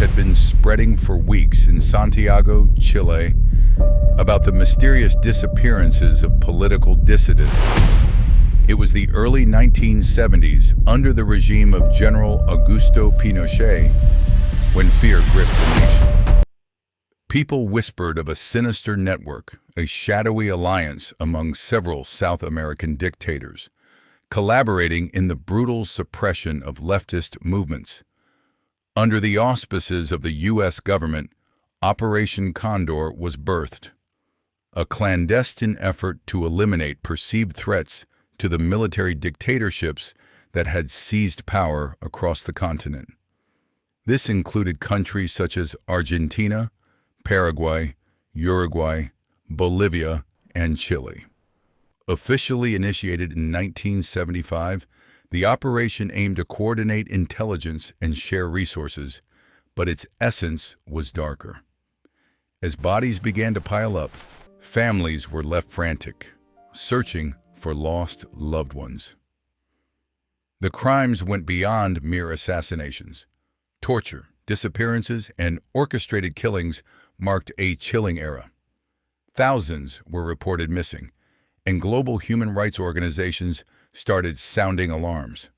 had been spreading for weeks in Santiago, Chile, about the mysterious disappearances of political dissidents. It was the early 1970s, under the regime of General Augusto Pinochet, when fear gripped the nation. People whispered of a sinister network, a shadowy alliance among several South American dictators, collaborating in the brutal suppression of leftist movements. Under the auspices of the U.S. government, Operation Condor was birthed, a clandestine effort to eliminate perceived threats to the military dictatorships that had seized power across the continent. This included countries such as Argentina, Paraguay, Uruguay, Bolivia, and Chile. Officially initiated in 1975, the operation aimed to coordinate intelligence and share resources, but its essence was darker. As bodies began to pile up, families were left frantic, searching for lost loved ones. The crimes went beyond mere assassinations. Torture, disappearances, and orchestrated killings marked a chilling era. Thousands were reported missing, and global human rights organizations started sounding alarms.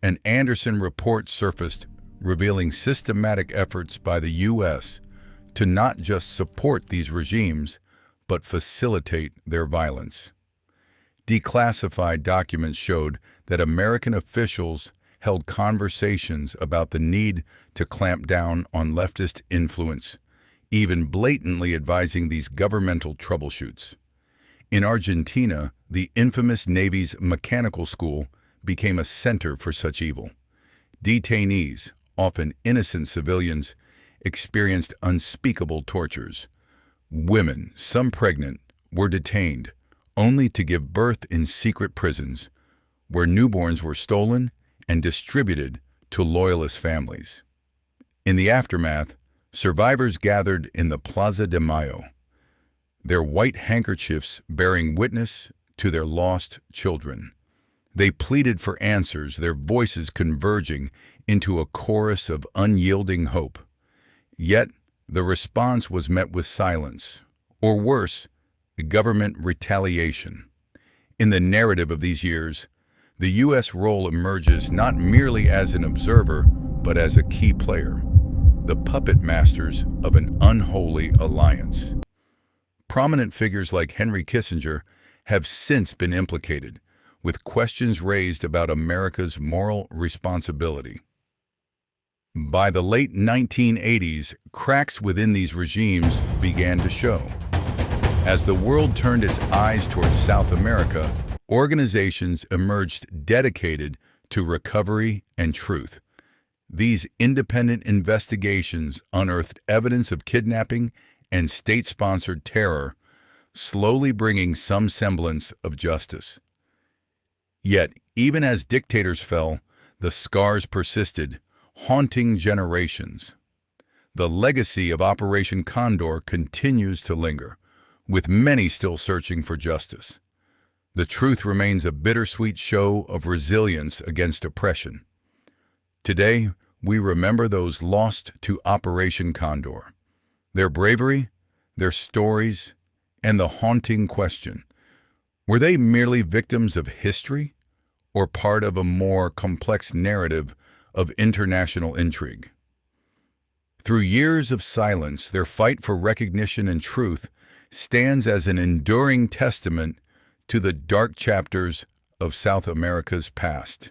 An Anderson report surfaced revealing systematic efforts by the U.S. to not just support these regimes, but facilitate their violence. Declassified documents showed that American officials held conversations about the need to clamp down on leftist influence, even blatantly advising these governmental troubleshoots. In Argentina, the infamous Navy's mechanical school became a center for such evil. Detainees, often innocent civilians, experienced unspeakable tortures. Women, some pregnant, were detained, only to give birth in secret prisons, where newborns were stolen and distributed to loyalist families. In the aftermath, survivors gathered in the Plaza de Mayo, their white handkerchiefs bearing witness to their lost children. They pleaded for answers, their voices converging into a chorus of unyielding hope. Yet, the response was met with silence, or worse, government retaliation. In the narrative of these years, the U.S. role emerges not merely as an observer, but as a key player, the puppet masters of an unholy alliance. Prominent figures like Henry Kissinger have since been implicated, with questions raised about America's moral responsibility. By the late 1980s, cracks within these regimes began to show. As the world turned its eyes towards South America, organizations emerged dedicated to recovery and truth. These independent investigations unearthed evidence of kidnapping and state-sponsored terror, slowly bringing some semblance of justice. Yet, even as dictators fell, the scars persisted, haunting generations. The legacy of Operation Condor continues to linger, with many still searching for justice. The truth remains a bittersweet show of resilience against oppression. Today, we remember those lost to Operation Condor. Their bravery, their stories, and the haunting question: were they merely victims of history or part of a more complex narrative of international intrigue? Through years of silence, their fight for recognition and truth stands as an enduring testament to the dark chapters of South America's past.